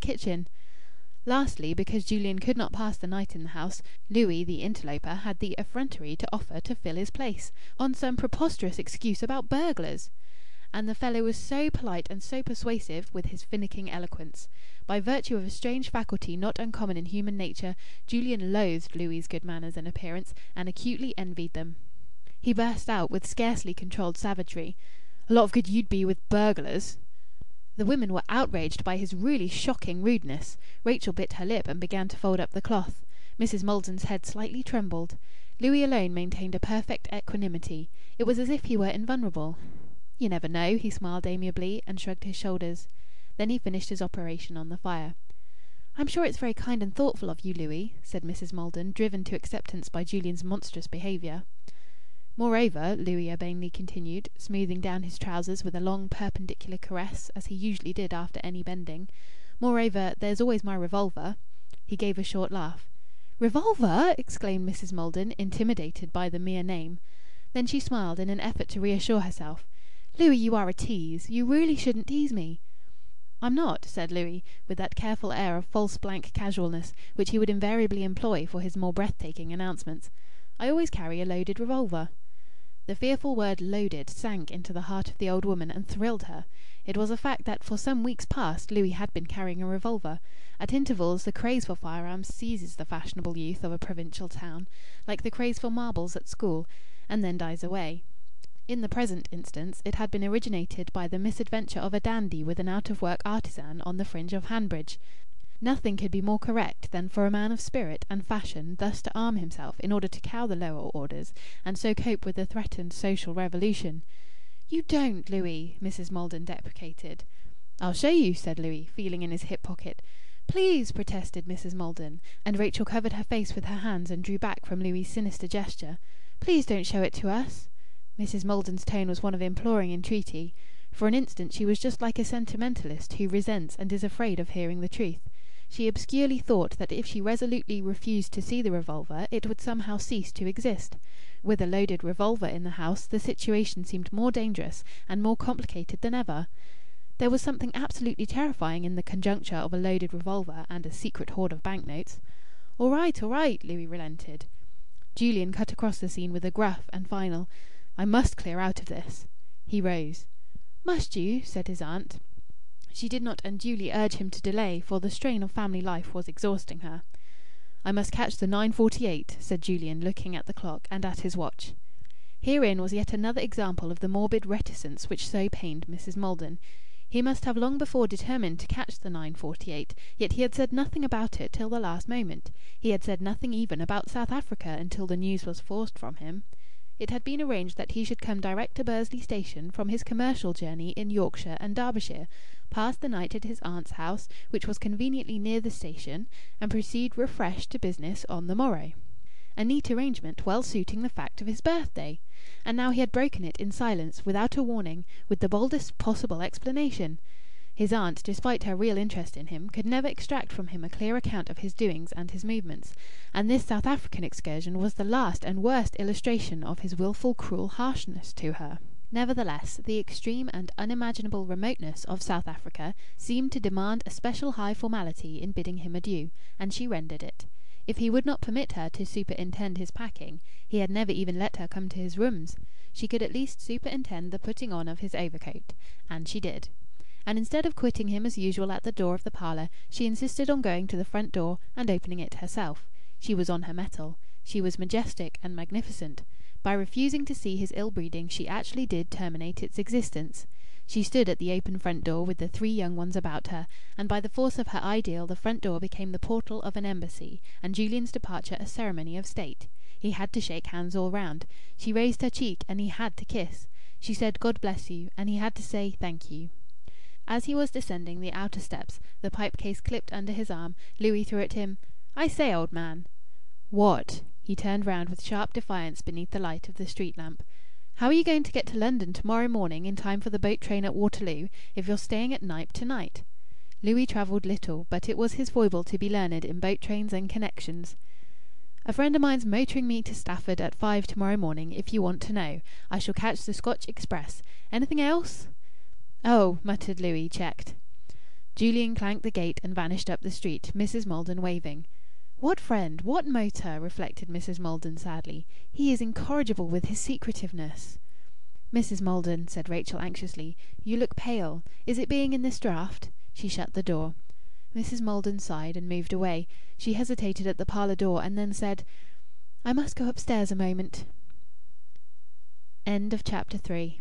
kitchen. Lastly, because Julian could not pass the night in the house, Louis, the interloper, had the effrontery to offer to fill his place, on some preposterous excuse about burglars. And the fellow was so polite and so persuasive with his finicking eloquence. By virtue of a strange faculty not uncommon in human nature, Julian loathed Louis's good manners and appearance, and acutely envied them. He burst out with scarcely controlled savagery. "A lot of good you'd be with burglars." The women were outraged by his really shocking rudeness. Rachel bit her lip and began to fold up the cloth. Mrs. Maldon's head slightly trembled. Louis alone maintained a perfect equanimity. It was as if he were invulnerable. "You never know," he smiled amiably, and shrugged his shoulders. Then he finished his operation on the fire. "I'm sure it's very kind and thoughtful of you, Louis," said Mrs. Maldon, driven to acceptance by Julian's monstrous behaviour. "Moreover," Louis urbanely continued, smoothing down his trousers with a long perpendicular caress, as he usually did after any bending, "moreover, there's always my revolver." He gave a short laugh. "Revolver!" exclaimed Mrs. Maldon, intimidated by the mere name. Then she smiled in an effort to reassure herself. "Louis, you are a tease. You really shouldn't tease me." "I'm not," said Louis, with that careful air of false blank casualness which he would invariably employ for his more breathtaking announcements. "I always carry a loaded revolver." The fearful word "loaded" sank into the heart of the old woman and thrilled her. It was a fact that for some weeks past Louis had been carrying a revolver. At intervals the craze for firearms seizes the fashionable youth of a provincial town, like the craze for marbles at school, and then dies away. In the present instance, it had been originated by the misadventure of a dandy with an out-of-work artisan on the fringe of Hanbridge. Nothing could be more correct than for a man of spirit and fashion thus to arm himself in order to cow the lower orders, and so cope with the threatened social revolution. "You don't, Louis," Mrs. Maldon deprecated. "I'll show you," said Louis, feeling in his hip pocket. "Please," protested Mrs. Maldon, and Rachel covered her face with her hands and drew back from Louis's sinister gesture. "Please don't show it to us." Mrs. Maldon's tone was one of imploring entreaty. For an instant she was just like a sentimentalist who resents and is afraid of hearing the truth. She obscurely thought that if she resolutely refused to see the revolver it would somehow cease to exist. With a loaded revolver in the house the situation seemed more dangerous and more complicated than ever. There was something absolutely terrifying in the conjuncture of a loaded revolver and a secret hoard of banknotes. All right, Louis relented. Julian cut across the scene with a gruff and final, "I must clear out of this." He rose. "Must you?" said his aunt. She did not unduly urge him to delay, for the strain of family life was exhausting her. "I must catch the 9:48," said Julian, looking at the clock and at his watch. Herein was yet another example of the morbid reticence which so pained Mrs. Maldon. He must have long before determined to catch the 9:48, yet he had said nothing about it till the last moment. He had said nothing even about South Africa until the news was forced from him. It had been arranged that he should come direct to Bursley station from his commercial journey in Yorkshire and Derbyshire, pass the night at his aunt's house, which was conveniently near the station, and proceed refreshed to business on the morrow. A neat arrangement, well suiting the fact of his birthday. And now he had broken it in silence, without a warning, with the boldest possible explanation. His aunt, despite her real interest in him, could never extract from him a clear account of his doings and his movements, and this South African excursion was the last and worst illustration of his wilful, cruel harshness to her. Nevertheless, the extreme and unimaginable remoteness of South Africa seemed to demand a special high formality in bidding him adieu, and she rendered it. If he would not permit her to superintend his packing, he had never even let her come to his rooms, she could at least superintend the putting on of his overcoat, and she did. And instead of quitting him as usual at the door of the parlour, she insisted on going to the front door and opening it herself. She was on her mettle. She was majestic and magnificent. By refusing to see his ill-breeding she actually did terminate its existence. She stood at the open front door with the 3 young ones about her, and by the force of her ideal the front door became the portal of an embassy, and Julian's departure a ceremony of state. He had to shake hands all round. She raised her cheek, and he had to kiss. She said "God bless you," and he had to say "Thank you." As he was descending the outer steps, the pipe case clipped under his arm, Louis threw at him, "I say, old man." "What?" He turned round with sharp defiance beneath the light of the street lamp. "How are you going to get to London tomorrow morning in time for the boat train at Waterloo, if you're staying at Knype tonight?" Louis travelled little, but it was his foible to be learned in boat trains and connections. "A friend of mine's motoring me to Stafford at 5 tomorrow morning, if you want to know. I shall catch the Scotch express. Anything else?" "Oh," muttered Louis, checked. Julian clanked the gate and vanished up the street, Mrs. Maldon waving. "What friend? What motor?" reflected Mrs. Maldon sadly. "He is incorrigible with his secretiveness." "Mrs. Maldon," said Rachel anxiously, "you look pale. Is it being in this draught?" She shut the door. Mrs. Maldon sighed and moved away. She hesitated at the parlour door, and then said, "I must go upstairs a moment." CHAPTER 4